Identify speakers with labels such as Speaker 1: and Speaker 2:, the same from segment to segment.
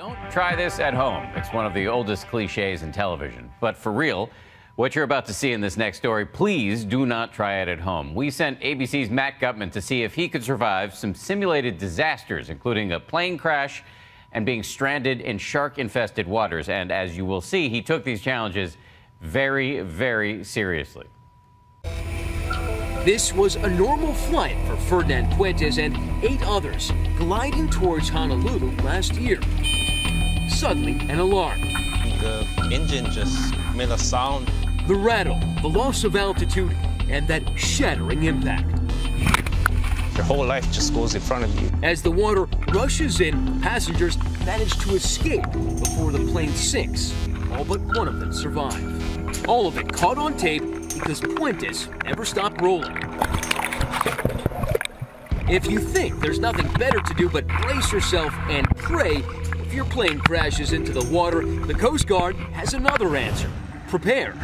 Speaker 1: Don't try this at home. It's one of the oldest cliches in television. But for real, what you're about to see in this next story, please do not try it at home. We sent ABC's Matt Gutman to see if he could survive some simulated disasters, including a plane crash and being stranded in shark-infested waters. And as you will see, he took these challenges very, very seriously.
Speaker 2: This was a normal flight for Ferdinand Cortez and 8 others gliding towards Honolulu last year. Suddenly, an alarm.
Speaker 3: The engine just made a sound.
Speaker 2: The rattle, the loss of altitude, and that shattering impact.
Speaker 3: Your whole life just goes in front of you.
Speaker 2: As the water rushes in, passengers manage to escape before the plane sinks. All but one of them survive. All of it caught on tape because Cortez never stopped rolling. If you think there's nothing better to do but brace yourself and pray, if your plane crashes into the water, the Coast Guard has another answer. Prepare.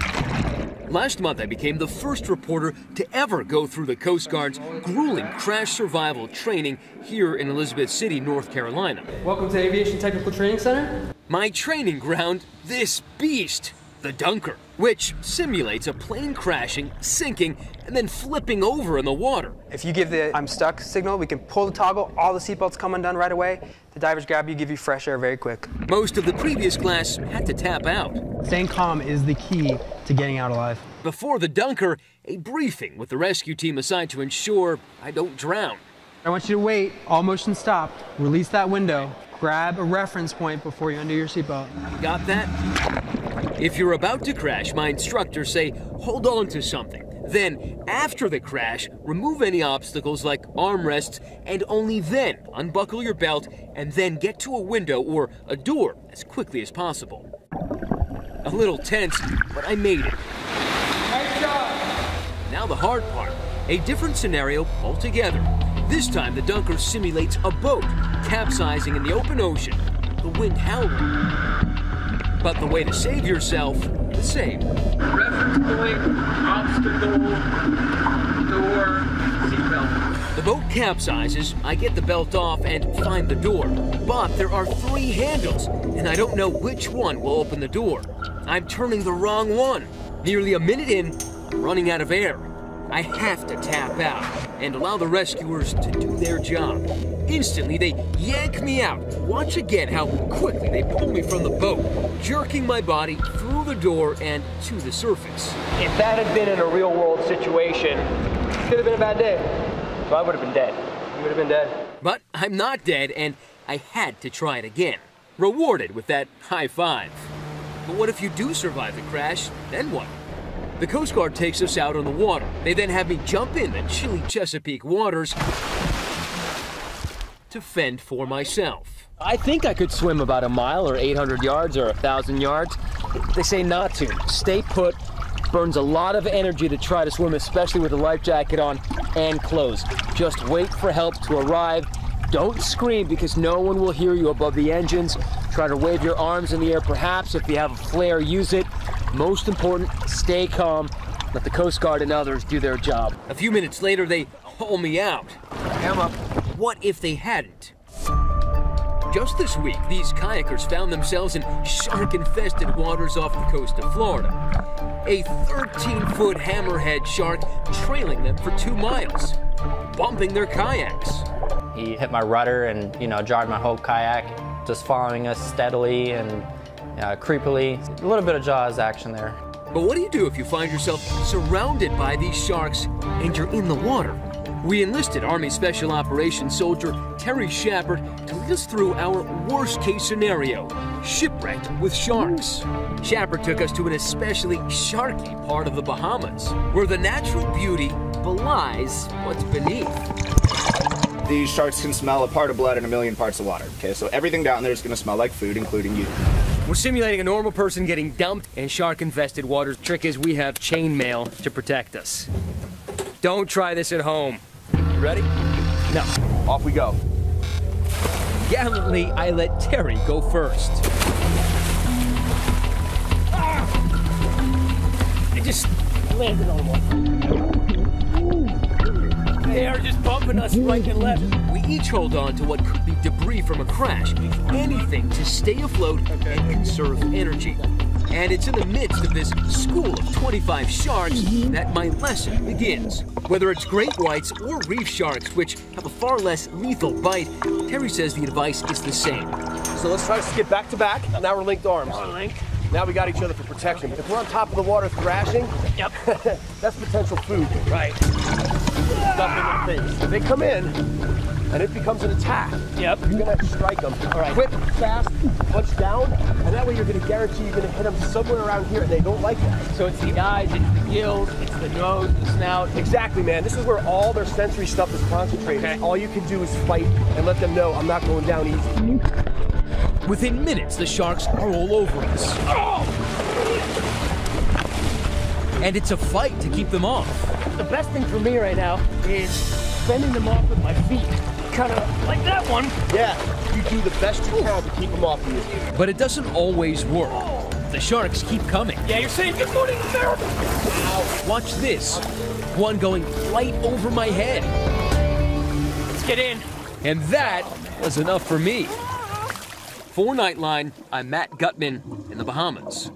Speaker 2: Last month, I became the first reporter to ever go through the Coast Guard's grueling crash survival training here in Elizabeth City, North Carolina.
Speaker 4: Welcome to Aviation Technical Training Center.
Speaker 2: My training ground, this beast, the Dunker, which simulates a plane crashing, sinking, and then flipping over in the water.
Speaker 4: If you give the "I'm stuck" signal, we can pull the toggle, all the seatbelts come undone right away. The divers grab you, give you fresh air very quick.
Speaker 2: Most of the previous class had to tap out.
Speaker 4: Staying calm is the key to getting out alive.
Speaker 2: Before the Dunker, a briefing with the rescue team assigned to ensure I don't drown.
Speaker 4: I want you to wait, all motion stopped, release that window, grab a reference point before you undo your seatbelt.
Speaker 2: Got that? If you're about to crash, my instructors say hold on to something. Then, after the crash, remove any obstacles like armrests, and only then unbuckle your belt and then get to a window or a door as quickly as possible. A little tense, but I made it.
Speaker 4: Nice job!
Speaker 2: Now the hard part, a different scenario altogether. This time the Dunker simulates a boat capsizing in the open ocean, the wind howling. But the way to save yourself, the same.
Speaker 4: Reference point, obstacle, door, seatbelt.
Speaker 2: The boat capsizes, I get the belt off and find the door. But there are 3 handles, and I don't know which one will open the door. I'm turning the wrong one. Nearly a minute in, I'm running out of air. I have to tap out and allow the rescuers to do their job. Instantly, they yank me out. Watch again how quickly they pull me from the boat, jerking my body through the door and to the surface.
Speaker 5: If that had been in a real-world situation, it could have been a bad day. So I would have been dead. You would have been dead.
Speaker 2: But I'm not dead, and I had to try it again. Rewarded with that high five. But what if you do survive the crash? Then what? The Coast Guard takes us out on the water. They then have me jump in the chilly Chesapeake waters to fend for myself.
Speaker 5: I think I could swim about a mile or 800 yards or 1,000 yards. They say not to. Stay put. Burns a lot of energy to try to swim, especially with a life jacket on and clothes. Just wait for help to arrive. Don't scream because no one will hear you above the engines. Try to wave your arms in the air perhaps. If you have a flare, use it. Most important, stay calm. Let the Coast Guard and others do their job.
Speaker 2: A few minutes later, they haul me out.
Speaker 5: Come up.
Speaker 2: What if they hadn't? Just this week, these kayakers found themselves in shark-infested waters off the coast of Florida. A 13-foot hammerhead shark trailing them for 2 miles, bumping their kayaks.
Speaker 6: He hit my rudder and, jarred my whole kayak, just following us steadily and creepily. A little bit of Jaws action there.
Speaker 2: But what do you do if you find yourself surrounded by these sharks and you're in the water? We enlisted Army Special Operations soldier Terry Shepard to lead us through our worst-case scenario, shipwrecked with sharks. Shepard took us to an especially sharky part of the Bahamas, where the natural beauty belies what's beneath.
Speaker 7: These sharks can smell a part of blood in a million parts of water, okay? So everything down there is going to smell like food, including you.
Speaker 2: We're simulating a normal person getting dumped in shark-infested waters. Trick is we have chainmail to protect us. Don't try this at home. You ready? No.
Speaker 7: Off we go.
Speaker 2: Gallantly, I let Terry go first. I just landed on one.
Speaker 5: They are just bumping us right and left.
Speaker 2: We each hold on to what could be debris from a crash, anything to stay afloat and conserve energy. And it's in the midst of this school of 25 sharks that my lesson begins. Whether it's great whites or reef sharks, which have a far less lethal bite, Terry says the advice is the same.
Speaker 8: So let's try to skip back to back. Now we're linked arms. Now we got each other for protection. If we're on top of the water thrashing,
Speaker 5: Yep.
Speaker 8: that's potential food.
Speaker 5: Right.
Speaker 8: Stuff in their face. If they come in and it becomes an attack,
Speaker 5: Yep.
Speaker 8: you're gonna strike them.
Speaker 5: All right.
Speaker 8: Quick, fast, punch down, and that way you're gonna guarantee you're gonna hit them somewhere around here, and they don't like that.
Speaker 5: So it's the eyes, it's the gills, it's the nose, the snout.
Speaker 8: Exactly, man. This is where all their sensory stuff is concentrated.
Speaker 5: Okay.
Speaker 8: All you can do is fight and let them know I'm not going down easy.
Speaker 2: Within minutes, the sharks are all over us. And it's a fight to keep them off.
Speaker 5: The best thing for me right now is fending them off with my feet. Kind of like that one.
Speaker 8: Yeah, you do the best you can to keep them off of you.
Speaker 2: But it doesn't always work. The sharks keep coming.
Speaker 5: Yeah, you're saying good morning, there.
Speaker 2: Watch this. One going right over my head.
Speaker 5: Let's get in.
Speaker 2: And that was enough for me. For Nightline, I'm Matt Gutman in the Bahamas.